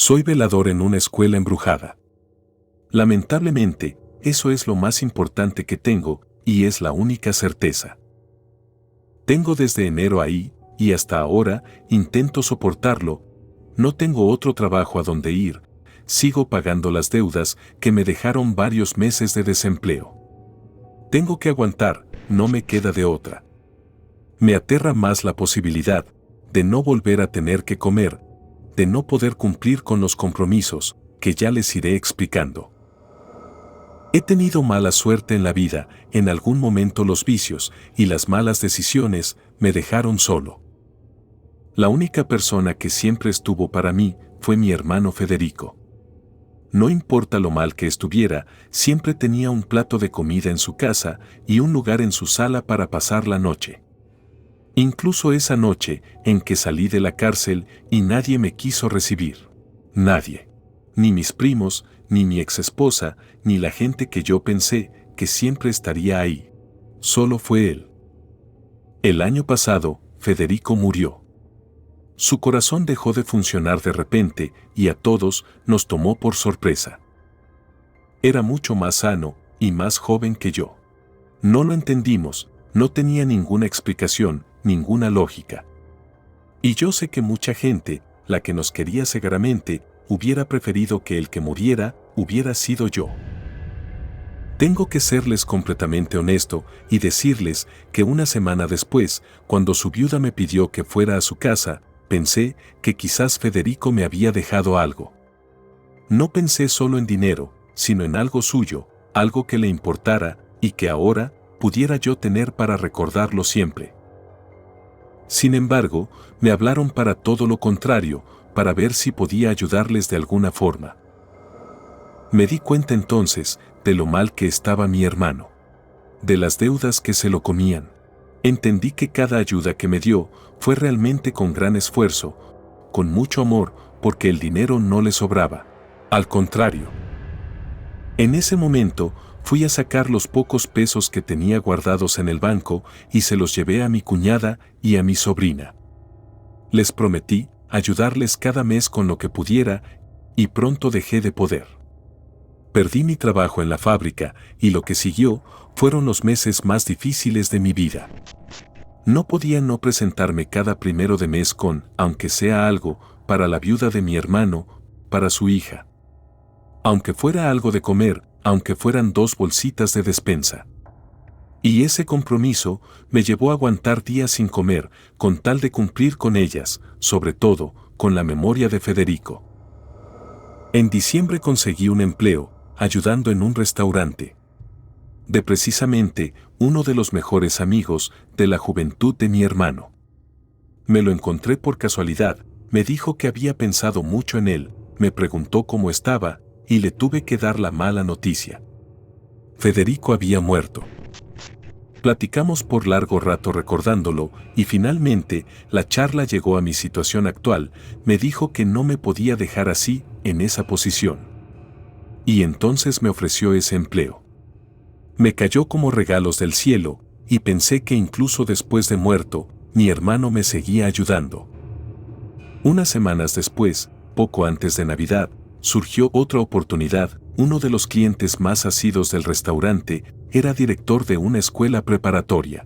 Soy velador en una escuela embrujada. Lamentablemente, eso es lo más importante que tengo, y es la única certeza. Tengo desde enero ahí, y hasta ahora intento soportarlo. No tengo otro trabajo a donde ir. Sigo pagando las deudas que me dejaron varios meses de desempleo. Tengo que aguantar, no me queda de otra. Me aterra más la posibilidad de no volver a tener que comer, de no poder cumplir con los compromisos, que ya les iré explicando. He tenido mala suerte en la vida, en algún momento los vicios y las malas decisiones me dejaron solo. La única persona que siempre estuvo para mí fue mi hermano Federico. No importa lo mal que estuviera, siempre tenía un plato de comida en su casa y un lugar en su sala para pasar la noche. Incluso esa noche en que salí de la cárcel y nadie me quiso recibir. Nadie. Ni mis primos, ni mi exesposa, ni la gente que yo pensé que siempre estaría ahí. Solo fue él. El año pasado, Federico murió. Su corazón dejó de funcionar de repente y a todos nos tomó por sorpresa. Era mucho más sano y más joven que yo. No lo entendimos, no tenía ninguna explicación, ninguna lógica. Y yo sé que mucha gente, la que nos quería ciegamente, hubiera preferido que el que muriera hubiera sido yo. Tengo que serles completamente honesto y decirles que una semana después, cuando su viuda me pidió que fuera a su casa, pensé que quizás Federico me había dejado algo. No pensé solo en dinero, sino en algo suyo, algo que le importara y que ahora pudiera yo tener para recordarlo siempre. Sin embargo, me hablaron para todo lo contrario, para ver si podía ayudarles de alguna forma. Me di cuenta entonces de lo mal que estaba mi hermano, de las deudas que se lo comían. Entendí que cada ayuda que me dio fue realmente con gran esfuerzo, con mucho amor, porque el dinero no le sobraba. Al contrario. En ese momento, fui a sacar los pocos pesos que tenía guardados en el banco y se los llevé a mi cuñada y a mi sobrina. Les prometí ayudarles cada mes con lo que pudiera y pronto dejé de poder. Perdí mi trabajo en la fábrica y lo que siguió fueron los meses más difíciles de mi vida. No podía no presentarme cada primero de mes con, aunque sea algo, para la viuda de mi hermano, para su hija. Aunque fuera algo de comer, aunque fueran 2 bolsitas de despensa. Y ese compromiso me llevó a aguantar días sin comer, con tal de cumplir con ellas, sobre todo, con la memoria de Federico. En diciembre conseguí un empleo, ayudando en un restaurante. De precisamente uno de los mejores amigos de la juventud de mi hermano. Me lo encontré por casualidad, me dijo que había pensado mucho en él, me preguntó cómo estaba, y le tuve que dar la mala noticia. Federico había muerto. Platicamos por largo rato recordándolo, y finalmente la charla llegó a mi situación actual, me dijo que no me podía dejar así, en esa posición. Y entonces me ofreció ese empleo. Me cayó como regalos del cielo, y pensé que incluso después de muerto, mi hermano me seguía ayudando. Unas semanas después, poco antes de Navidad, surgió otra oportunidad. Uno de los clientes más asiduos del restaurante era director de una escuela preparatoria.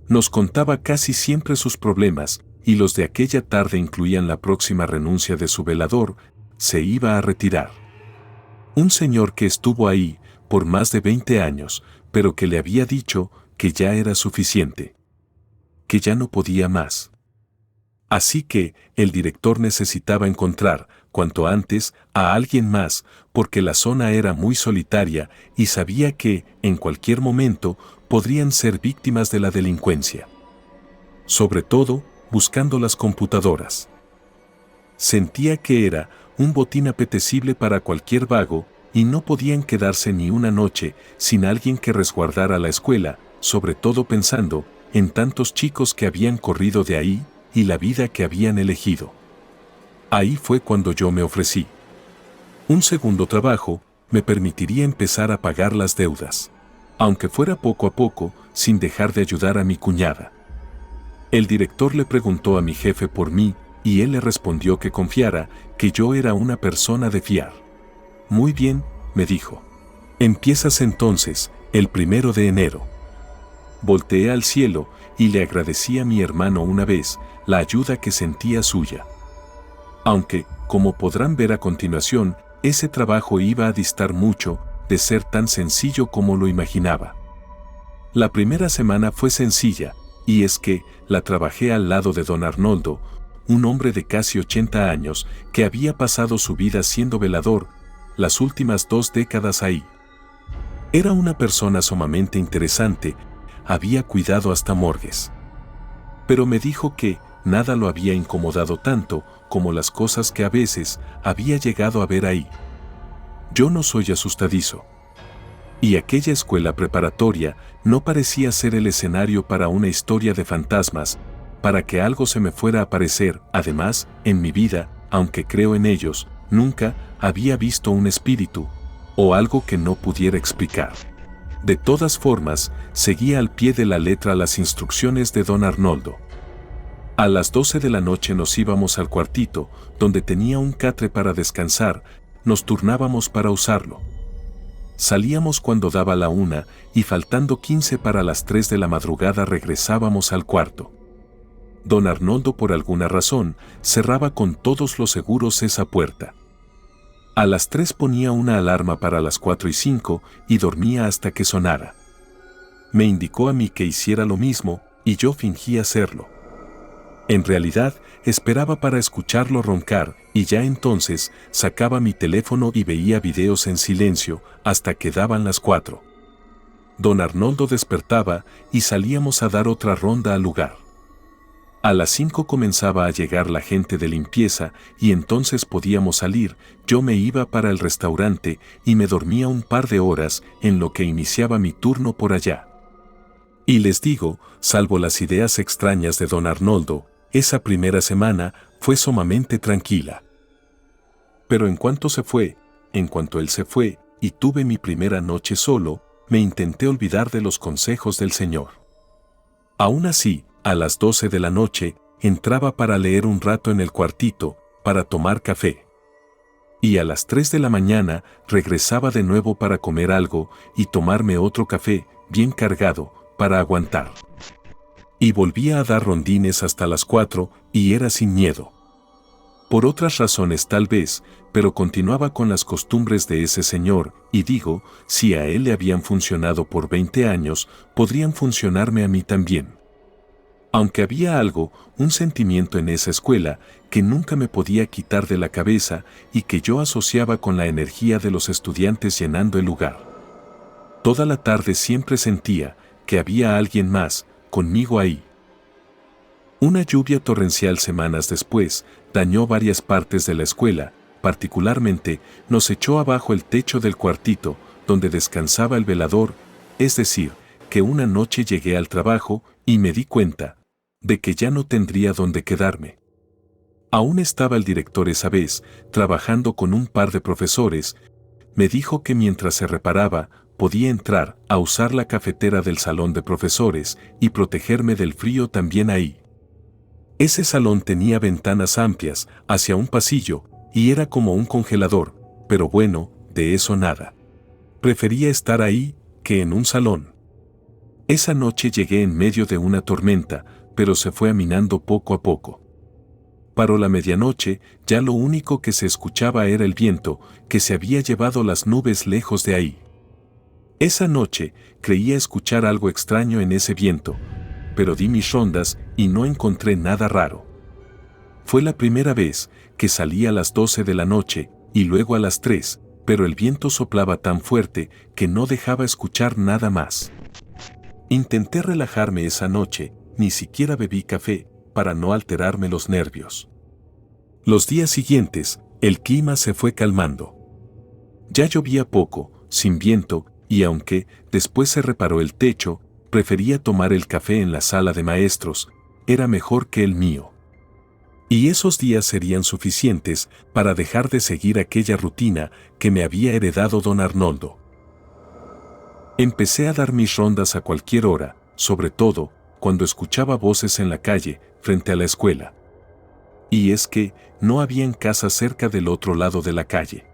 Nos contaba casi siempre sus problemas, y los de aquella tarde incluían la próxima renuncia de su velador, se iba a retirar. Un señor que estuvo ahí por más de 20 años, pero que le había dicho que ya era suficiente, que ya no podía más. Así que el director necesitaba encontrar, cuanto antes, a alguien más, porque la zona era muy solitaria y sabía que, en cualquier momento, podrían ser víctimas de la delincuencia. Sobre todo, buscando las computadoras. Sentía que era un botín apetecible para cualquier vago y no podían quedarse ni una noche sin alguien que resguardara la escuela, sobre todo pensando en tantos chicos que habían corrido de ahí y la vida que habían elegido. Ahí fue cuando yo me ofrecí. Un segundo trabajo me permitiría empezar a pagar las deudas, aunque fuera poco a poco, sin dejar de ayudar a mi cuñada. El director le preguntó a mi jefe por mí y él le respondió que confiara, que yo era una persona de fiar. Muy bien, me dijo. Empiezas entonces, el 1 de enero. Volteé al cielo y le agradecí a mi hermano una vez la ayuda que sentía suya. Aunque, como podrán ver a continuación, ese trabajo iba a distar mucho de ser tan sencillo como lo imaginaba. La primera semana fue sencilla, y es que la trabajé al lado de don Arnoldo, un hombre de casi 80 años que había pasado su vida siendo velador, las últimas 2 décadas ahí. Era una persona sumamente interesante, había cuidado hasta morgues. Pero me dijo que nada lo había incomodado tanto como las cosas que a veces había llegado a ver ahí. Yo no soy asustadizo. Y aquella escuela preparatoria no parecía ser el escenario para una historia de fantasmas, para que algo se me fuera a aparecer. Además, en mi vida, aunque creo en ellos, nunca había visto un espíritu, o algo que no pudiera explicar. De todas formas, seguía al pie de la letra las instrucciones de don Arnoldo. A las 12 de la noche nos íbamos al cuartito, donde tenía un catre para descansar, nos turnábamos para usarlo. Salíamos cuando daba la 1 y faltando 15 para las 3 de la madrugada regresábamos al cuarto. Don Arnoldo por alguna razón cerraba con todos los seguros esa puerta. A las 3 ponía una alarma para las 4:05 y dormía hasta que sonara. Me indicó a mí que hiciera lo mismo y yo fingí hacerlo. En realidad, esperaba para escucharlo roncar y ya entonces sacaba mi teléfono y veía videos en silencio hasta que daban las 4. Don Arnoldo despertaba y salíamos a dar otra ronda al lugar. A las 5 comenzaba a llegar la gente de limpieza y entonces podíamos salir. Yo me iba para el restaurante y me dormía un par de horas en lo que iniciaba mi turno por allá. Y les digo, salvo las ideas extrañas de don Arnoldo, esa primera semana fue sumamente tranquila. Pero en cuanto él se fue, y tuve mi primera noche solo, me intenté olvidar de los consejos del Señor. Aún así, a las 12 de la noche, entraba para leer un rato en el cuartito, para tomar café. Y a las 3 de la mañana, regresaba de nuevo para comer algo y tomarme otro café, bien cargado, para aguantar. Y volvía a dar rondines hasta las 4, y era sin miedo. Por otras razones tal vez, pero continuaba con las costumbres de ese señor, y digo, si a él le habían funcionado por 20 años, podrían funcionarme a mí también. Aunque había algo, un sentimiento en esa escuela, que nunca me podía quitar de la cabeza y que yo asociaba con la energía de los estudiantes llenando el lugar. Toda la tarde siempre sentía que había alguien más, conmigo ahí. Una lluvia torrencial semanas después dañó varias partes de la escuela, particularmente nos echó abajo el techo del cuartito donde descansaba el velador, es decir, que una noche llegué al trabajo y me di cuenta de que ya no tendría dónde quedarme. Aún estaba el director esa vez, trabajando con un par de profesores, me dijo que mientras se reparaba, podía entrar a usar la cafetera del salón de profesores y protegerme del frío también ahí. Ese salón tenía ventanas amplias hacia un pasillo y era como un congelador, pero bueno, de eso nada. Prefería estar ahí que en un salón. Esa noche llegué en medio de una tormenta, pero se fue aminando poco a poco. Paró la medianoche, ya lo único que se escuchaba era el viento, que se había llevado las nubes lejos de ahí. Esa noche creía escuchar algo extraño en ese viento, pero di mis rondas y no encontré nada raro. Fue la primera vez que salí a las 12 de la noche y luego a las 3, pero el viento soplaba tan fuerte que no dejaba escuchar nada más. Intenté relajarme esa noche, ni siquiera bebí café, para no alterarme los nervios. Los días siguientes, el clima se fue calmando. Ya llovía poco, sin viento, y aunque después se reparó el techo, prefería tomar el café en la sala de maestros, era mejor que el mío. Y esos días serían suficientes para dejar de seguir aquella rutina que me había heredado don Arnoldo. Empecé a dar mis rondas a cualquier hora, sobre todo cuando escuchaba voces en la calle, frente a la escuela. Y es que no habían casas cerca del otro lado de la calle.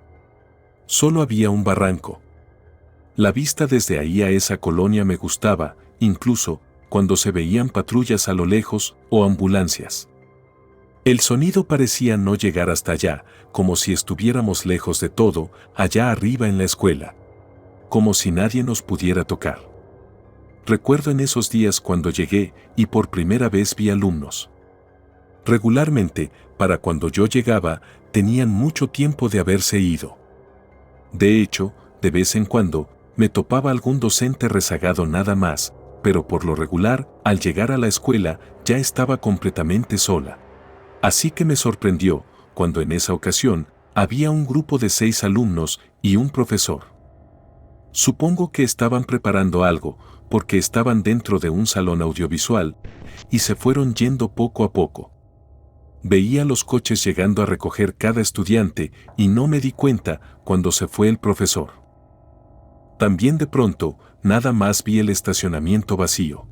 Solo había un barranco. La vista desde ahí a esa colonia me gustaba, incluso cuando se veían patrullas a lo lejos o ambulancias. El sonido parecía no llegar hasta allá, como si estuviéramos lejos de todo, allá arriba en la escuela. Como si nadie nos pudiera tocar. Recuerdo en esos días cuando llegué y por primera vez vi alumnos. Regularmente, para cuando yo llegaba, tenían mucho tiempo de haberse ido. De hecho, de vez en cuando, me topaba algún docente rezagado nada más, pero por lo regular, al llegar a la escuela, ya estaba completamente sola. Así que me sorprendió, cuando en esa ocasión, había un grupo de 6 alumnos y un profesor. Supongo que estaban preparando algo, porque estaban dentro de un salón audiovisual, y se fueron yendo poco a poco. Veía los coches llegando a recoger cada estudiante y no me di cuenta cuando se fue el profesor. También de pronto, nada más vi el estacionamiento vacío.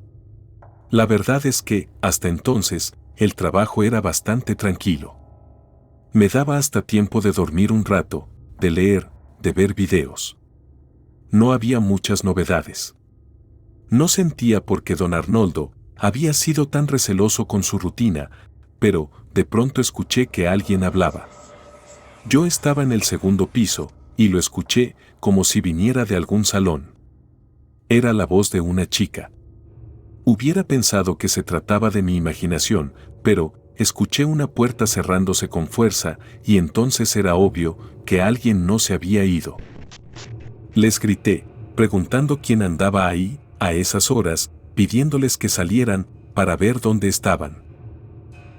La verdad es que, hasta entonces, el trabajo era bastante tranquilo. Me daba hasta tiempo de dormir un rato, de leer, de ver videos. No había muchas novedades. No sentía por qué don Arnoldo había sido tan receloso con su rutina, pero de pronto escuché que alguien hablaba. Yo estaba en el segundo piso, y lo escuché como si viniera de algún salón. Era la voz de una chica. Hubiera pensado que se trataba de mi imaginación, pero escuché una puerta cerrándose con fuerza y entonces era obvio que alguien no se había ido. Les grité, preguntando quién andaba ahí, a esas horas, pidiéndoles que salieran para ver dónde estaban.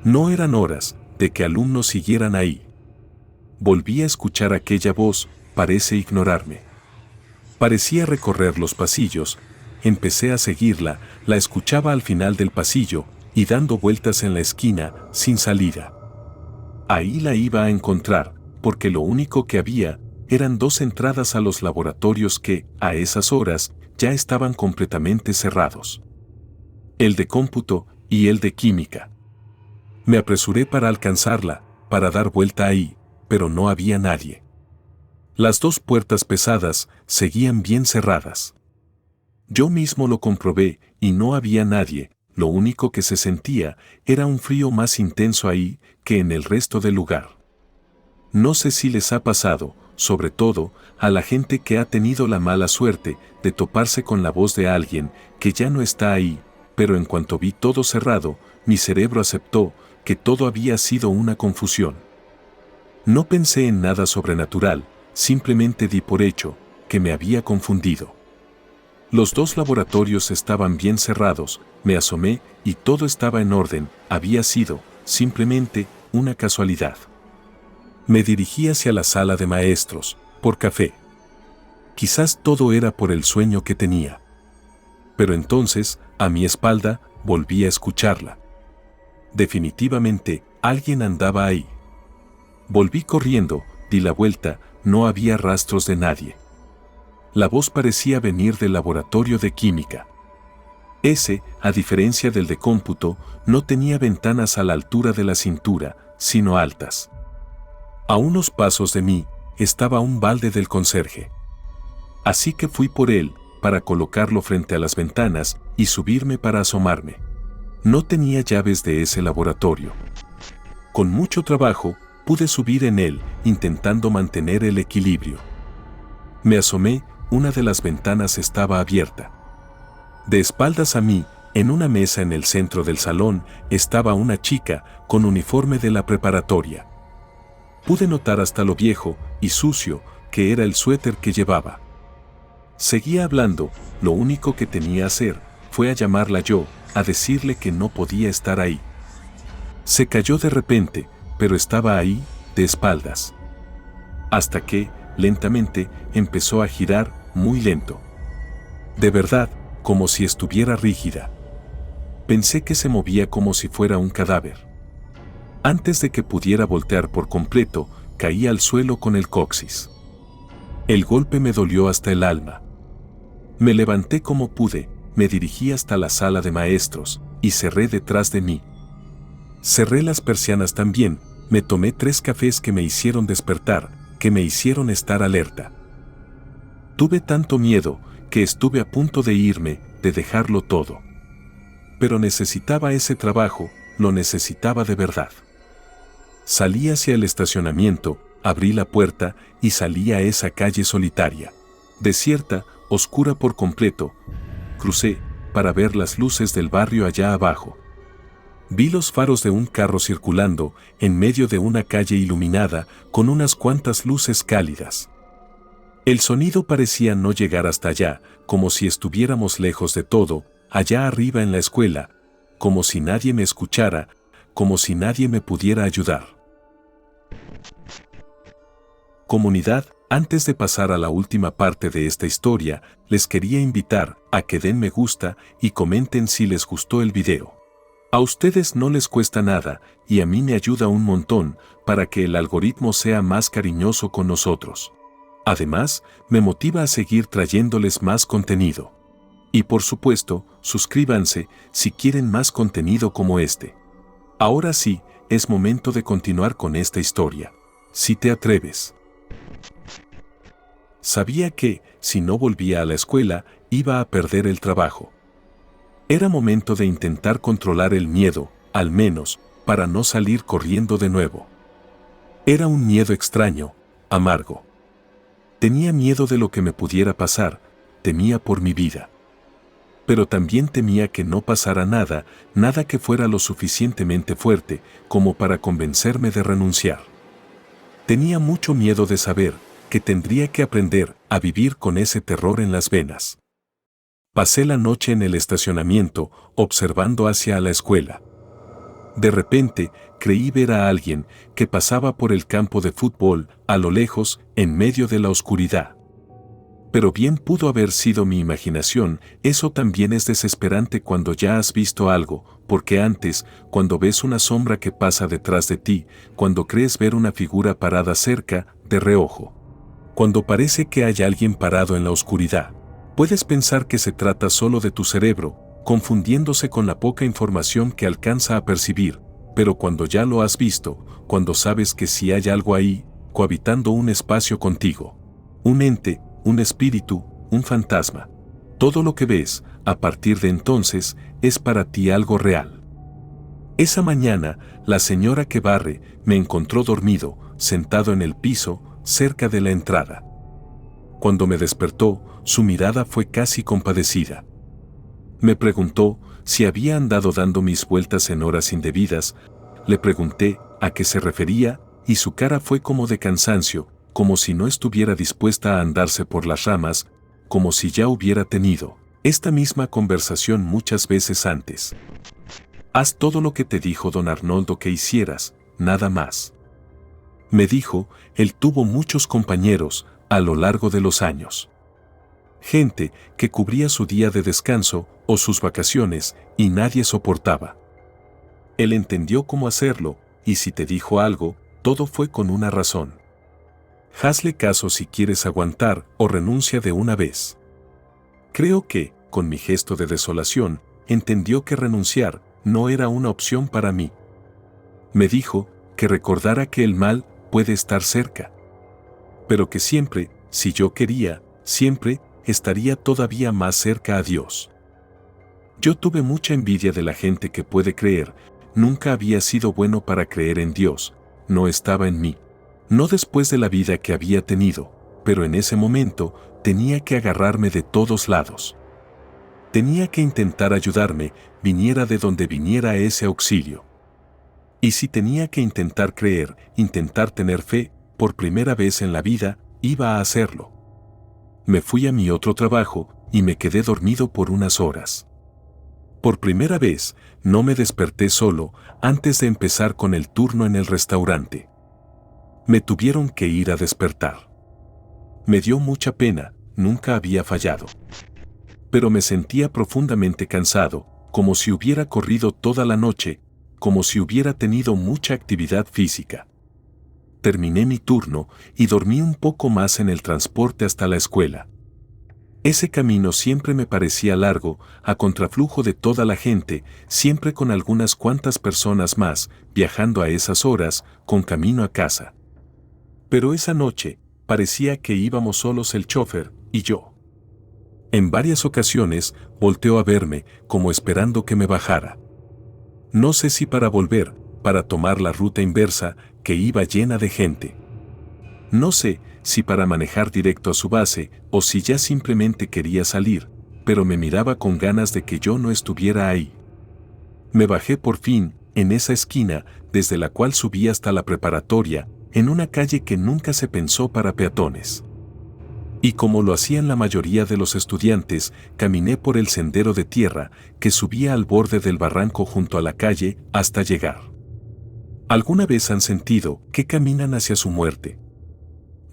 No eran horas de que alumnos siguieran ahí. Volví a escuchar aquella voz, parece ignorarme. Parecía recorrer los pasillos, empecé a seguirla, la escuchaba al final del pasillo y dando vueltas en la esquina, sin salida. Ahí la iba a encontrar, porque lo único que había eran 2 entradas a los laboratorios que, a esas horas, ya estaban completamente cerrados. El de cómputo y el de química. Me apresuré para alcanzarla, para dar vuelta ahí, pero no había nadie. Las 2 puertas pesadas seguían bien cerradas. Yo mismo lo comprobé y no había nadie, lo único que se sentía era un frío más intenso ahí que en el resto del lugar. No sé si les ha pasado, sobre todo, a la gente que ha tenido la mala suerte de toparse con la voz de alguien que ya no está ahí, pero en cuanto vi todo cerrado, mi cerebro aceptó que todo había sido una confusión. No pensé en nada sobrenatural, simplemente di por hecho que me había confundido. Los 2 laboratorios estaban bien cerrados, me asomé y todo estaba en orden, había sido, simplemente, una casualidad. Me dirigí hacia la sala de maestros, por café. Quizás todo era por el sueño que tenía. Pero entonces, a mi espalda, volví a escucharla. Definitivamente, alguien andaba ahí. Volví corriendo, di la vuelta, no había rastros de nadie. La voz parecía venir del laboratorio de química. Ese, a diferencia del de cómputo, no tenía ventanas a la altura de la cintura, sino altas. A unos pasos de mí, estaba un balde del conserje. Así que fui por él, para colocarlo frente a las ventanas y subirme para asomarme. No tenía llaves de ese laboratorio. Con mucho trabajo, pude subir en él, intentando mantener el equilibrio. Me asomé, una de las ventanas estaba abierta. De espaldas a mí, en una mesa en el centro del salón, estaba una chica con uniforme de la preparatoria. Pude notar hasta lo viejo y sucio que era el suéter que llevaba. Seguía hablando, lo único que tenía que hacer fue a llamarla yo, a decirle que no podía estar ahí. Se cayó de repente, pero estaba ahí, de espaldas. Hasta que, lentamente, empezó a girar, muy lento. De verdad, como si estuviera rígida. Pensé que se movía como si fuera un cadáver. Antes de que pudiera voltear por completo, caí al suelo con el coxis. El golpe me dolió hasta el alma. Me levanté como pude, me dirigí hasta la sala de maestros, y cerré detrás de mí. Cerré las persianas también, me tomé 3 cafés que me hicieron despertar, que me hicieron estar alerta. Tuve tanto miedo, que estuve a punto de irme, de dejarlo todo. Pero necesitaba ese trabajo, lo necesitaba de verdad. Salí hacia el estacionamiento, abrí la puerta y salí a esa calle solitaria. Desierta, oscura por completo. Crucé, para ver las luces del barrio allá abajo. Vi los faros de un carro circulando, en medio de una calle iluminada, con unas cuantas luces cálidas. El sonido parecía no llegar hasta allá, como si estuviéramos lejos de todo, allá arriba en la escuela, como si nadie me escuchara, como si nadie me pudiera ayudar. Comunidad, antes de pasar a la última parte de esta historia, les quería invitar a que den me gusta y comenten si les gustó el video. A ustedes no les cuesta nada y a mí me ayuda un montón para que el algoritmo sea más cariñoso con nosotros. Además, me motiva a seguir trayéndoles más contenido. Y por supuesto, suscríbanse si quieren más contenido como este. Ahora sí, es momento de continuar con esta historia. Si te atreves. Sabía que, si no volvía a la escuela, iba a perder el trabajo. Era momento de intentar controlar el miedo, al menos, para no salir corriendo de nuevo. Era un miedo extraño, amargo. Tenía miedo de lo que me pudiera pasar, temía por mi vida. Pero también temía que no pasara nada, nada que fuera lo suficientemente fuerte como para convencerme de renunciar. Tenía mucho miedo de saber que tendría que aprender a vivir con ese terror en las venas. Pasé la noche en el estacionamiento, observando hacia la escuela. De repente, creí ver a alguien que pasaba por el campo de fútbol, a lo lejos, en medio de la oscuridad. Pero bien pudo haber sido mi imaginación, eso también es desesperante cuando ya has visto algo, porque antes, cuando ves una sombra que pasa detrás de ti, cuando crees ver una figura parada cerca, de reojo. Cuando parece que hay alguien parado en la oscuridad, puedes pensar que se trata solo de tu cerebro, confundiéndose con la poca información que alcanza a percibir, pero cuando ya lo has visto, cuando sabes que sí hay algo ahí, cohabitando un espacio contigo, un ente, un espíritu, un fantasma. Todo lo que ves, a partir de entonces, es para ti algo real. Esa mañana, la señora que barre me encontró dormido, sentado en el piso, cerca de la entrada. Cuando me despertó, su mirada fue casi compadecida. Me preguntó si había andado dando mis vueltas en horas indebidas, le pregunté a qué se refería, y su cara fue como de cansancio, como si no estuviera dispuesta a andarse por las ramas, como si ya hubiera tenido esta misma conversación muchas veces antes. Haz todo lo que te dijo don Arnoldo que hicieras, nada más. Me dijo, él tuvo muchos compañeros a lo largo de los años. Gente que cubría su día de descanso o sus vacaciones y nadie soportaba. Él entendió cómo hacerlo, y si te dijo algo, todo fue con una razón. Hazle caso si quieres aguantar o renuncia de una vez. Creo que, con mi gesto de desolación, entendió que renunciar no era una opción para mí. Me dijo que recordara que el mal puede estar cerca, pero que siempre, si yo quería, siempre estaría todavía más cerca a Dios. Yo tuve mucha envidia de la gente que puede creer, nunca había sido bueno para creer en Dios, no estaba en mí. No después de la vida que había tenido, pero en ese momento tenía que agarrarme de todos lados. Tenía que intentar ayudarme, viniera de donde viniera ese auxilio. Y si tenía que intentar creer, intentar tener fe, por primera vez en la vida, iba a hacerlo. Me fui a mi otro trabajo y me quedé dormido por unas horas. Por primera vez, no me desperté solo antes de empezar con el turno en el restaurante. Me tuvieron que ir a despertar. Me dio mucha pena, nunca había fallado. Pero me sentía profundamente cansado, como si hubiera corrido toda la noche, como si hubiera tenido mucha actividad física. Terminé mi turno y dormí un poco más en el transporte hasta la escuela. Ese camino siempre me parecía largo, a contraflujo de toda la gente, siempre con algunas cuantas personas más, viajando a esas horas, con camino a casa. Pero esa noche, parecía que íbamos solos el chófer y yo. En varias ocasiones, volteó a verme, como esperando que me bajara. No sé si para volver, para tomar la ruta inversa, que iba llena de gente. No sé si para manejar directo a su base o si ya simplemente quería salir, pero me miraba con ganas de que yo no estuviera ahí. Me bajé por fin, en esa esquina, desde la cual subí hasta la preparatoria, en una calle que nunca se pensó para peatones. Y como lo hacían la mayoría de los estudiantes, caminé por el sendero de tierra que subía al borde del barranco junto a la calle hasta llegar. ¿Alguna vez han sentido que caminan hacia su muerte?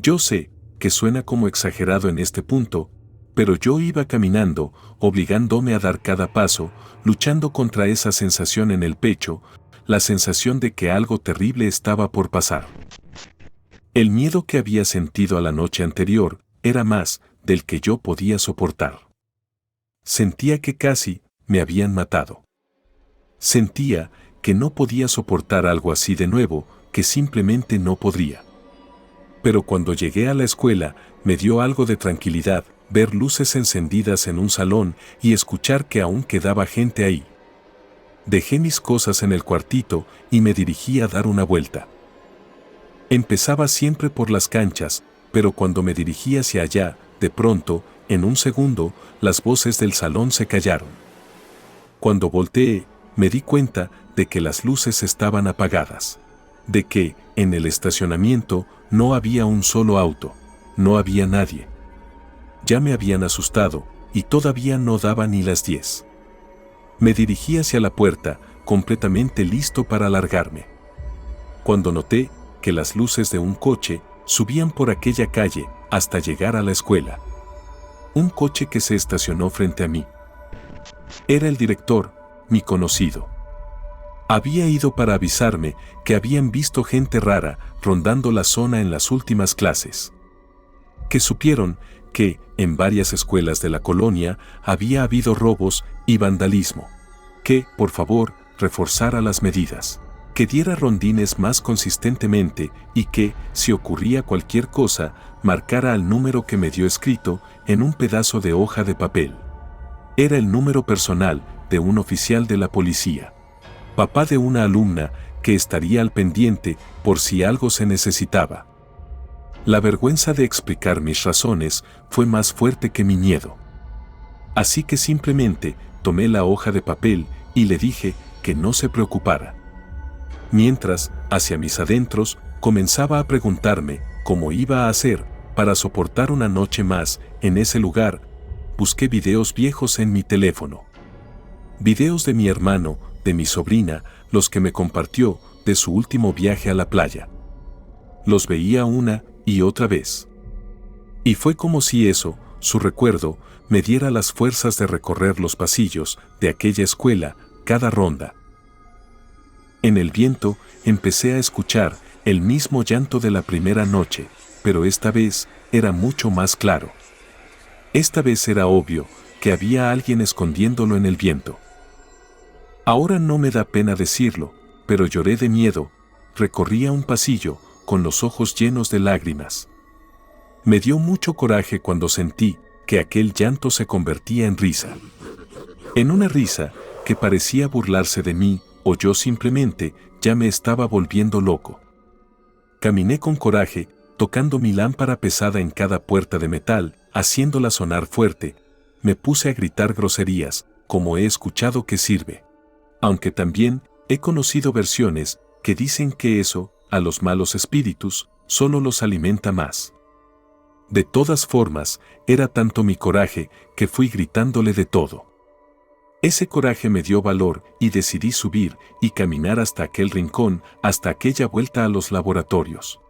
Yo sé que suena como exagerado en este punto, pero yo iba caminando, obligándome a dar cada paso, luchando contra esa sensación en el pecho, la sensación de que algo terrible estaba por pasar. El miedo que había sentido a la noche anterior era más del que yo podía soportar. Sentía que casi me habían matado. Sentía que no podía soportar algo así de nuevo, que simplemente no podría. Pero cuando llegué a la escuela, me dio algo de tranquilidad ver luces encendidas en un salón y escuchar que aún quedaba gente ahí. Dejé mis cosas en el cuartito y me dirigí a dar una vuelta. Empezaba siempre por las canchas, pero cuando me dirigí hacia allá, de pronto, en un segundo, las voces del salón se callaron. Cuando volteé, me di cuenta de que las luces estaban apagadas. De que, en el estacionamiento, no había un solo auto, no había nadie. Ya me habían asustado, y todavía no daba ni las 10. Me dirigí hacia la puerta, completamente listo para largarme. Cuando noté que las luces de un coche subían por aquella calle hasta llegar a la escuela. Un coche que se estacionó frente a mí. Era el director, mi conocido. Había ido para avisarme que habían visto gente rara rondando la zona en las últimas clases. Que supieron que, en varias escuelas de la colonia, había habido robos y vandalismo. Que, por favor, reforzara las medidas. Que diera rondines más consistentemente y que, si ocurría cualquier cosa, marcara al número que me dio escrito en un pedazo de hoja de papel. Era el número personal de un oficial de la policía. Papá de una alumna que estaría al pendiente por si algo se necesitaba. La vergüenza de explicar mis razones fue más fuerte que mi miedo. Así que simplemente tomé la hoja de papel y le dije que no se preocupara. Mientras, hacia mis adentros, comenzaba a preguntarme cómo iba a hacer para soportar una noche más en ese lugar. Busqué videos viejos en mi teléfono. Videos de mi hermano, de mi sobrina, los que me compartió de su último viaje a la playa. Los veía una y otra vez. Y fue como si eso, su recuerdo, me diera las fuerzas de recorrer los pasillos de aquella escuela, cada ronda. En el viento empecé a escuchar el mismo llanto de la primera noche, pero esta vez era mucho más claro. Esta vez era obvio que había alguien escondiéndolo en el viento. Ahora no me da pena decirlo, pero lloré de miedo, recorría un pasillo con los ojos llenos de lágrimas. Me dio mucho coraje cuando sentí que aquel llanto se convertía en risa. En una risa que parecía burlarse de mí, o yo simplemente ya me estaba volviendo loco. Caminé con coraje, tocando mi lámpara pesada en cada puerta de metal, haciéndola sonar fuerte. Me puse a gritar groserías, como he escuchado que sirve. Aunque también he conocido versiones que dicen que eso, a los malos espíritus, solo los alimenta más. De todas formas, era tanto mi coraje que fui gritándole de todo. Ese coraje me dio valor y decidí subir y caminar hasta aquel rincón, hasta aquella vuelta a los laboratorios.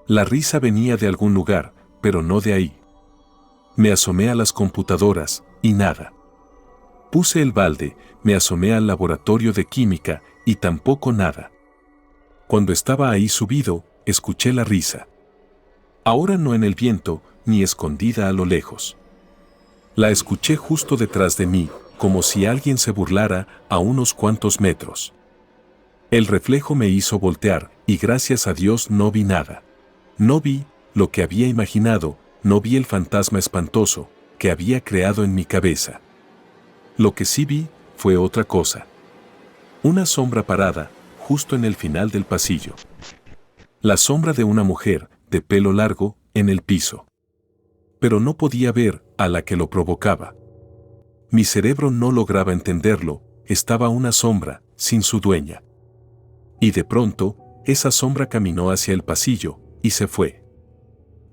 La risa venía de algún lugar, pero no de ahí. Me asomé a las computadoras, y nada. Puse el balde, me asomé al laboratorio de química, y tampoco nada. Cuando estaba ahí subido, escuché la risa. Ahora no en el viento, ni escondida a lo lejos. La escuché justo detrás de mí, como si alguien se burlara a unos cuantos metros. El reflejo me hizo voltear, y gracias a Dios no vi nada. No vi lo que había imaginado, no vi el fantasma espantoso que había creado en mi cabeza. Lo que sí vi fue otra cosa. Una sombra parada, justo en el final del pasillo. La sombra de una mujer, de pelo largo, en el piso. Pero no podía ver a la que lo provocaba. Mi cerebro no lograba entenderlo, estaba una sombra, sin su dueña. Y de pronto, esa sombra caminó hacia el pasillo, y se fue.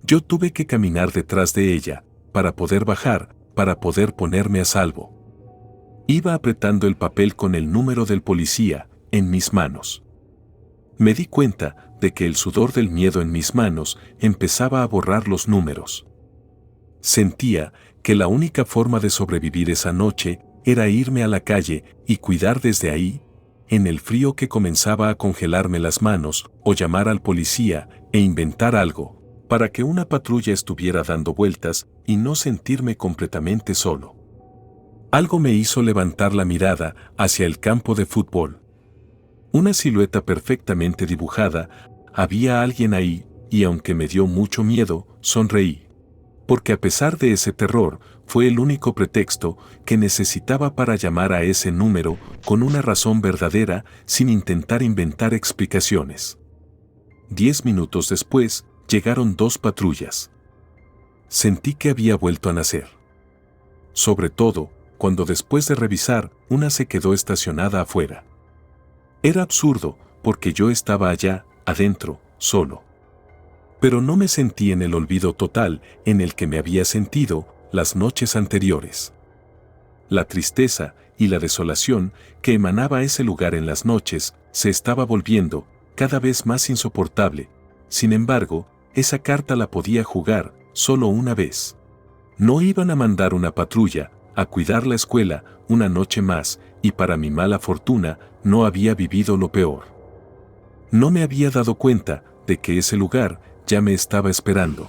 Yo tuve que caminar detrás de ella, para poder bajar, para poder ponerme a salvo. Iba apretando el papel con el número del policía, en mis manos. Me di cuenta de que el sudor del miedo en mis manos empezaba a borrar los números. Sentía que la única forma de sobrevivir esa noche era irme a la calle y cuidar desde ahí, en el frío que comenzaba a congelarme las manos, o llamar al policía e inventar algo, para que una patrulla estuviera dando vueltas y no sentirme completamente solo. Algo me hizo levantar la mirada hacia el campo de fútbol. Una silueta perfectamente dibujada, había alguien ahí, y aunque me dio mucho miedo, sonreí. Porque a pesar de ese terror, fue el único pretexto que necesitaba para llamar a ese número con una razón verdadera sin intentar inventar explicaciones. 10 minutos después, llegaron 2 patrullas. Sentí que había vuelto a nacer. Sobre todo, cuando después de revisar, una se quedó estacionada afuera. Era absurdo, porque yo estaba allá, adentro, solo. Pero no me sentí en el olvido total en el que me había sentido las noches anteriores. La tristeza y la desolación que emanaba ese lugar en las noches se estaba volviendo cada vez más insoportable. Sin embargo, esa carta la podía jugar solo una vez. No iban a mandar una patrulla a cuidar la escuela una noche más, y para mi mala fortuna no había vivido lo peor. No me había dado cuenta de que ese lugar ya me estaba esperando.